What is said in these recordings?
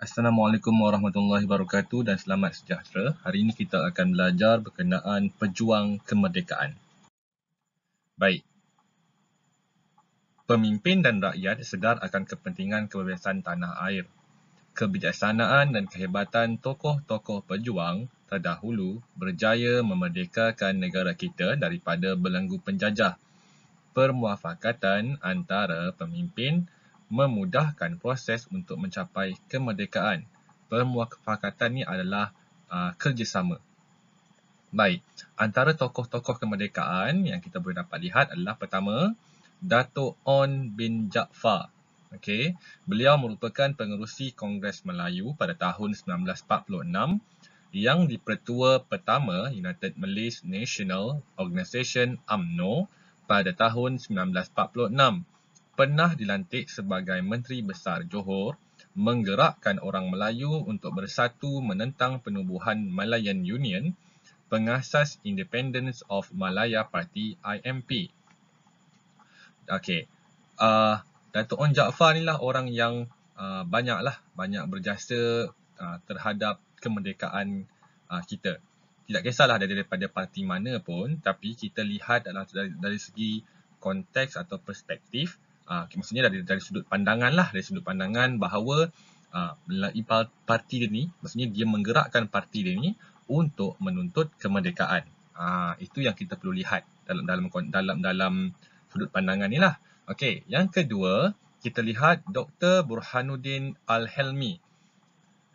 Assalamualaikum warahmatullahi wabarakatuh dan selamat sejahtera. Hari ini kita akan belajar berkenaan pejuang kemerdekaan. Baik. Pemimpin dan rakyat sedar akan kepentingan kebebasan tanah air. Kebijaksanaan dan kehebatan tokoh-tokoh pejuang terdahulu berjaya memerdekakan negara kita daripada belenggu penjajah. Permuafakatan antara pemimpin memudahkan proses untuk mencapai kemerdekaan. Permuafakatan ni adalah kerjasama. Baik, antara tokoh-tokoh kemerdekaan yang kita boleh dapat lihat adalah pertama, Dato' Onn bin Jaafar. Okey, beliau merupakan pengerusi Kongres Melayu pada tahun 1946 yang dipertua pertama United Malays National Organisation UMNO pada tahun 1946. Pernah dilantik sebagai Menteri Besar Johor, menggerakkan orang Melayu untuk bersatu menentang penubuhan Malayan Union, pengasas Independence of Malaya Party IMP. Okey, Dato' Onn Jaafar ni lah orang yang banyak berjasa terhadap kemerdekaan kita. Tidak kisahlah daripada parti mana pun, tapi kita lihat dari segi konteks atau perspektif, maksudnya dari sudut pandangan lah, dari sudut pandangan bahawa parti dia ni, maksudnya dia menggerakkan parti dia ni untuk menuntut kemerdekaan. Itu yang kita perlu lihat dalam sudut pandangan ni lah. Okey, yang kedua, kita lihat Dr. Burhanuddin Al-Helmi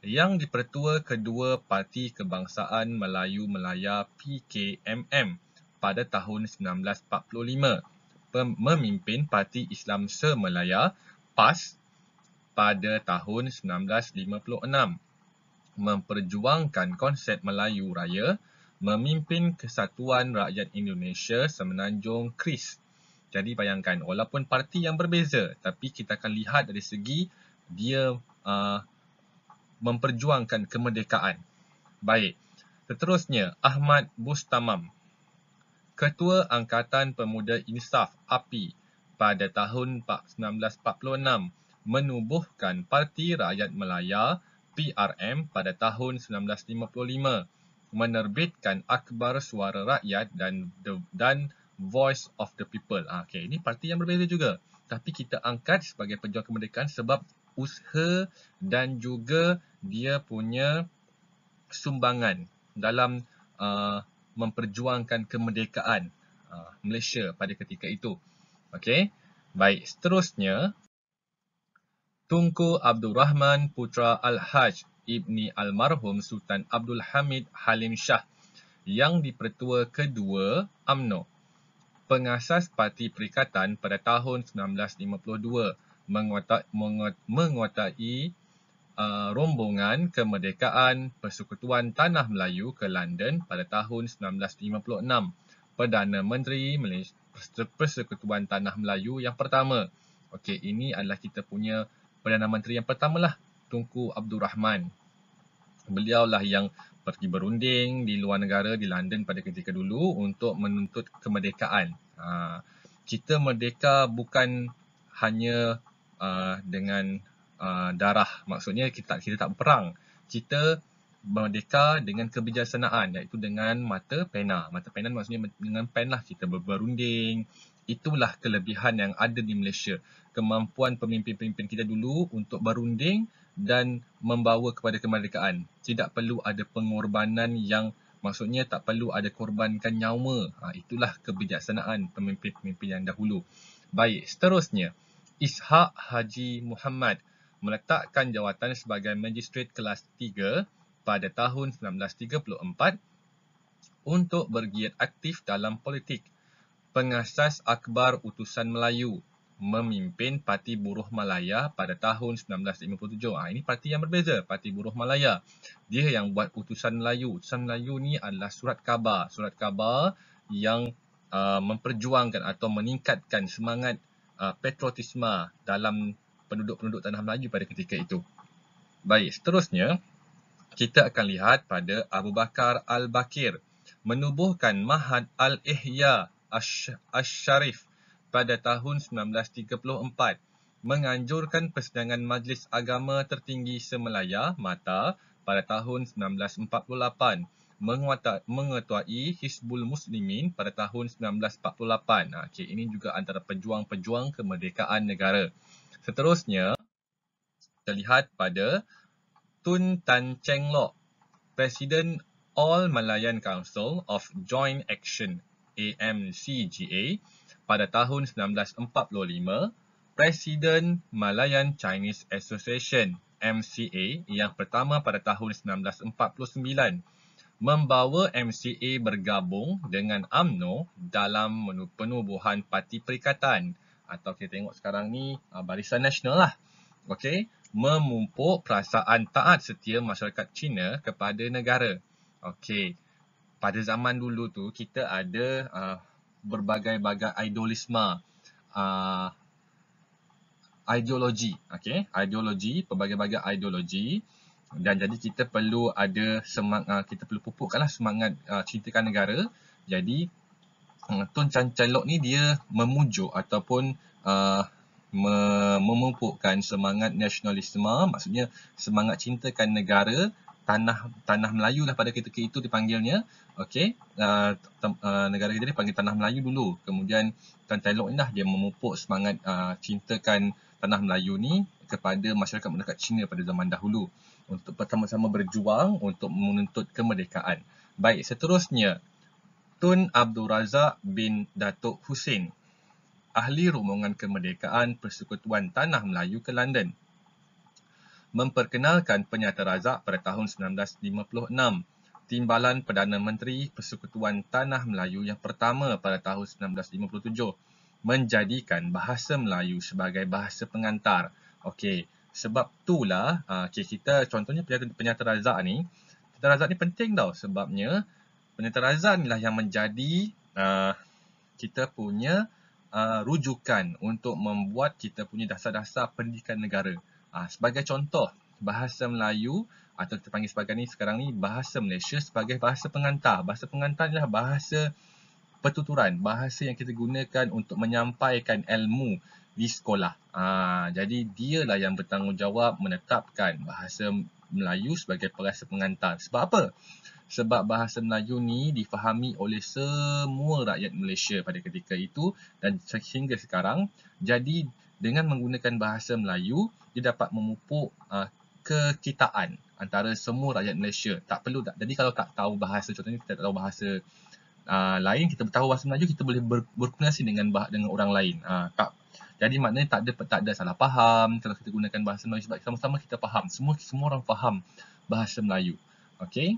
yang dipertua kedua Parti Kebangsaan Melayu Melaya PKMM pada tahun 1945, memimpin Parti Islam Se-Melaya PAS pada tahun 1956, memperjuangkan konsep Melayu Raya, memimpin Kesatuan Rakyat Indonesia Semenanjung KRIS. Jadi bayangkan, walaupun parti yang berbeza, tapi kita akan lihat dari segi dia memperjuangkan kemerdekaan. Baik, seterusnya Ahmad Bustamam, Ketua Angkatan Pemuda Insaf API pada tahun 1946, menubuhkan Parti Rakyat Melaya PRM pada tahun 1955, menerbitkan Akhbar Suara Rakyat dan Voice of the People. Okey, ini parti yang berbeza juga, tapi kita angkat sebagai pejuang kemerdekaan sebab usaha dan juga dia punya sumbangan dalam memperjuangkan kemerdekaan Malaysia pada ketika itu. Okey, baik, seterusnya Tunku Abdul Rahman Putra Al-Haj Ibni Almarhum Sultan Abdul Hamid Halim Shah yang dipertua kedua UMNO, pengasas Parti Perikatan pada tahun 1952, menguatai rombongan kemerdekaan Persekutuan Tanah Melayu ke London pada tahun 1956, Perdana Menteri Persekutuan Tanah Melayu yang pertama. Okey, ini adalah kita punya Perdana Menteri yang pertama lah, Tunku Abdul Rahman. Beliau lah yang pergi berunding di luar negara, di London pada ketika dulu untuk menuntut kemerdekaan. Kita merdeka bukan hanya dengan darah, maksudnya kita tak berperang. Kita merdeka dengan kebijaksanaan, iaitu dengan mata pena. Mata pena maksudnya dengan pen lah kita berunding. Itulah kelebihan yang ada di Malaysia. Kemampuan pemimpin-pemimpin kita dulu untuk berunding dan membawa kepada kemerdekaan. Tidak perlu ada pengorbanan yang, maksudnya tak perlu ada korbankan nyawa. Itulah kebijaksanaan pemimpin-pemimpin yang dahulu. Baik, seterusnya Ishak Haji Muhammad meletakkan jawatan sebagai Magistrat Kelas 3 pada tahun 1934 untuk bergiat aktif dalam politik. Pengasas Akhbar Utusan Melayu, memimpin Parti Buruh Malaya pada tahun 1957. Ini parti yang berbeza, Parti Buruh Malaya. Dia yang buat Utusan Melayu. Utusan Melayu ni adalah surat khabar. Surat khabar yang memperjuangkan atau meningkatkan semangat patriotisme dalam penduduk-penduduk Tanah Melayu pada ketika itu. Baik, seterusnya kita akan lihat pada Abu Bakar Al-Bakir, menubuhkan Mahad Al-Ihya Asy-Syarif pada tahun 1934, menganjurkan persidangan Majlis Agama Tertinggi Semelaya MATA pada tahun 1948, mengetuai Hizbul Muslimin pada tahun 1948. Okay, ini juga antara pejuang-pejuang kemerdekaan negara. Seterusnya, kita lihat pada Tun Tan Cheng Lock, Presiden All Malayan Council of Joint Action AMCGA pada tahun 1945, Presiden Malayan Chinese Association MCA yang pertama pada tahun 1949, membawa MCA bergabung dengan UMNO dalam penubuhan Parti Perikatan, atau kita tengok sekarang ni Barisan Nasional lah. Okey, memupuk perasaan taat setia masyarakat Cina kepada negara. Okey, pada zaman dulu tu kita ada berbagai-bagai ideologi, okey, pelbagai-bagai ideologi, dan jadi kita perlu ada kita perlu pupukkanlah semangat cintakan negara. Jadi Tun Tan Cheng Lock ni dia memujuk ataupun memupukkan semangat nasionalisme, maksudnya semangat cintakan negara, tanah Melayu lah pada ketika itu dipanggilnya. Okey, negara kita dipanggil tanah Melayu dulu. Kemudian Tan Cheng Lock ni dah dia memupuk semangat cintakan tanah Melayu ni kepada masyarakat mendekat Cina pada zaman dahulu untuk bersama-sama berjuang untuk menuntut kemerdekaan. Baik, seterusnya Tun Abdul Razak bin Datuk Hussein, ahli rombongan kemerdekaan Persekutuan Tanah Melayu ke London, memperkenalkan Penyata Razak pada tahun 1956, Timbalan Perdana Menteri Persekutuan Tanah Melayu yang pertama pada tahun 1957, menjadikan bahasa Melayu sebagai bahasa pengantar. Okey, sebab itulah kita contohnya Penyata Razak ni, Penyata Razak ni penting tau, sebabnya Penyata Razak ni lah yang menjadi kita punya rujukan untuk membuat kita punya dasar-dasar pendidikan negara. Sebagai contoh, bahasa Melayu atau kita panggil sekarang ni bahasa Malaysia sebagai bahasa pengantar. Bahasa pengantar adalah bahasa pertuturan, bahasa yang kita gunakan untuk menyampaikan ilmu di sekolah. Jadi dialah yang bertanggungjawab menetapkan bahasa Melayu sebagai bahasa pengantar. Sebab apa? Sebab bahasa Melayu ni difahami oleh semua rakyat Malaysia pada ketika itu dan sehingga sekarang. Jadi dengan menggunakan bahasa Melayu, dia dapat memupuk kekitaan antara semua rakyat Malaysia. Tak perlu jadi kalau tak tahu bahasa, contohnya kita tak tahu bahasa lain, kita tahu bahasa Melayu, kita boleh berkomunikasi dengan orang lain. Jadi maknanya tak ada salah faham kalau kita gunakan bahasa Melayu, sebab sama-sama kita faham. Semua orang faham bahasa Melayu. Okey.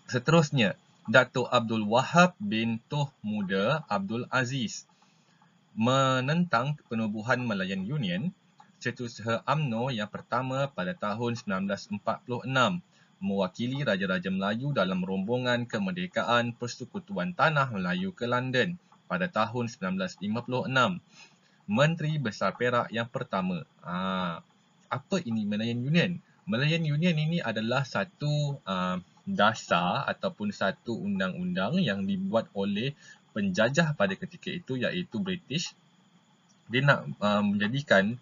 Seterusnya, Datuk Abdul Wahab bin Tuh Muda Abdul Aziz menentang penubuhan Malayan Union, Setiausaha UMNO yang pertama pada tahun 1946, mewakili Raja-Raja Melayu dalam rombongan kemerdekaan Persekutuan Tanah Melayu ke London pada tahun 1956. Menteri Besar Perak yang pertama. Apa ini Malayan Union? Malayan Union ini adalah satu dasar ataupun satu undang-undang yang dibuat oleh penjajah pada ketika itu, iaitu British. Dia nak menjadikan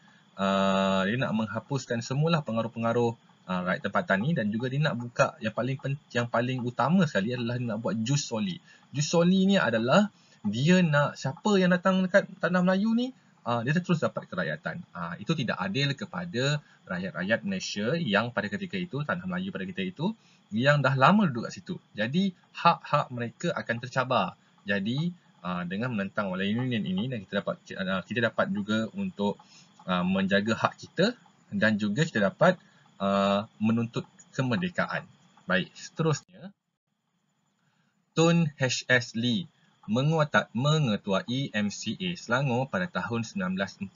dia nak menghapuskan semualah pengaruh-pengaruh rakyat tempatan ni, dan juga dia nak buka yang paling utama sekali adalah dia nak buat jus soli. Jus soli ni adalah dia nak siapa yang datang dekat tanah Melayu ni dia terus dapat kerakyatan. Itu tidak adil kepada rakyat-rakyat Malaysia yang pada ketika itu, tanah Melayu pada ketika itu, yang dah lama duduk kat situ. Jadi hak-hak mereka akan tercabar. Jadi dengan menentang Malayan Union ini, dan kita dapat juga untuk menjaga hak kita, dan juga kita dapat menuntut kemerdekaan. Baik, seterusnya Tun H.S. Lee mengetuai MCA Selangor pada tahun 1949,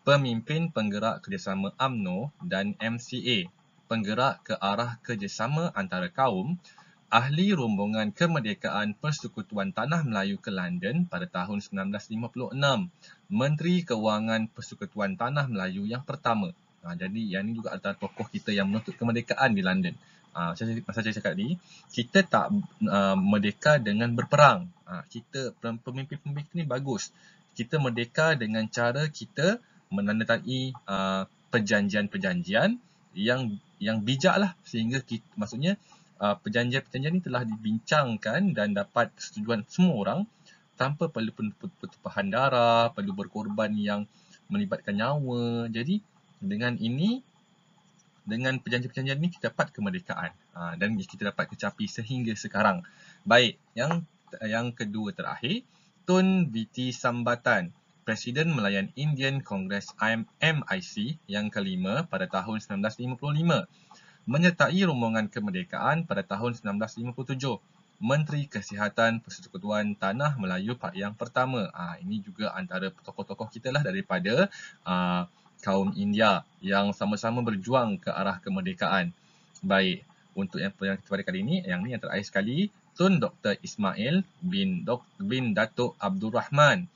pemimpin penggerak kerjasama UMNO dan MCA, penggerak ke arah kerjasama antara kaum, ahli rombongan kemerdekaan Persekutuan Tanah Melayu ke London pada tahun 1956, Menteri Kewangan Persekutuan Tanah Melayu yang pertama. Jadi yang ini juga antara tokoh kita yang menuntut kemerdekaan di London. Masa saya cakap tadi, kita tak merdeka dengan berperang. Kita pemimpin-pemimpin ni bagus. Kita merdeka dengan cara kita menandatangani perjanjian-perjanjian yang bijaklah, sehingga maksudnya perjanjian-perjanjian ini telah dibincangkan dan dapat persetujuan semua orang tanpa perlu pertumpahan darah, perlu berkorban yang melibatkan nyawa. Jadi dengan perjanjian-perjanjian ini kita dapat kemerdekaan dan kita dapat kecapi sehingga sekarang. Baik, yang kedua terakhir, Tun Viti Sambatan, Presiden Melayan Indian Congress MIC yang kelima pada tahun 1955, menyertai rombongan kemerdekaan pada tahun 1957. Menteri Kesihatan Persekutuan Tanah Melayu yang pertama. Ini juga antara tokoh-tokoh kita lah daripada kaum India yang sama-sama berjuang ke arah kemerdekaan. Baik, untuk yang kita pada kali ini, yang terakhir sekali, Tun Dr. Ismail bin Datuk Abdul Rahman,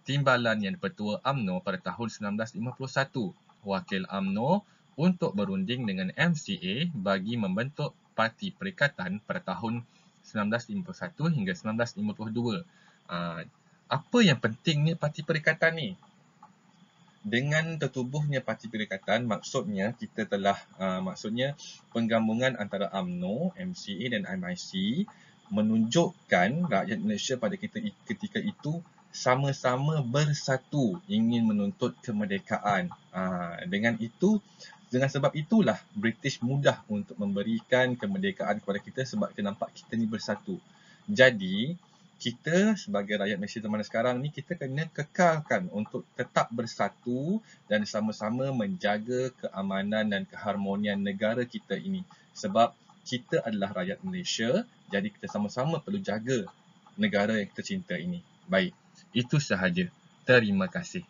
Timbalan Yang Pertua UMNO pada tahun 1951, wakil UMNO untuk berunding dengan MCA bagi membentuk Parti Perikatan pada tahun 1951 hingga 1952. Apa yang pentingnya Parti Perikatan ni? Dengan tertubuhnya Parti Perikatan, maksudnya kita telah penggabungan antara UMNO, MCA dan MIC menunjukkan rakyat Malaysia pada ketika itu sama-sama bersatu ingin menuntut kemerdekaan. Dengan sebab itulah British mudah untuk memberikan kemerdekaan kepada kita, sebab kita nampak kita ni bersatu. Jadi kita sebagai rakyat Malaysia zaman sekarang ni, kita kena kekalkan untuk tetap bersatu dan sama-sama menjaga keamanan dan keharmonian negara kita ini. Sebab kita adalah rakyat Malaysia, jadi kita sama-sama perlu jaga negara yang kita cinta ini. Baik, itu sahaja. Terima kasih.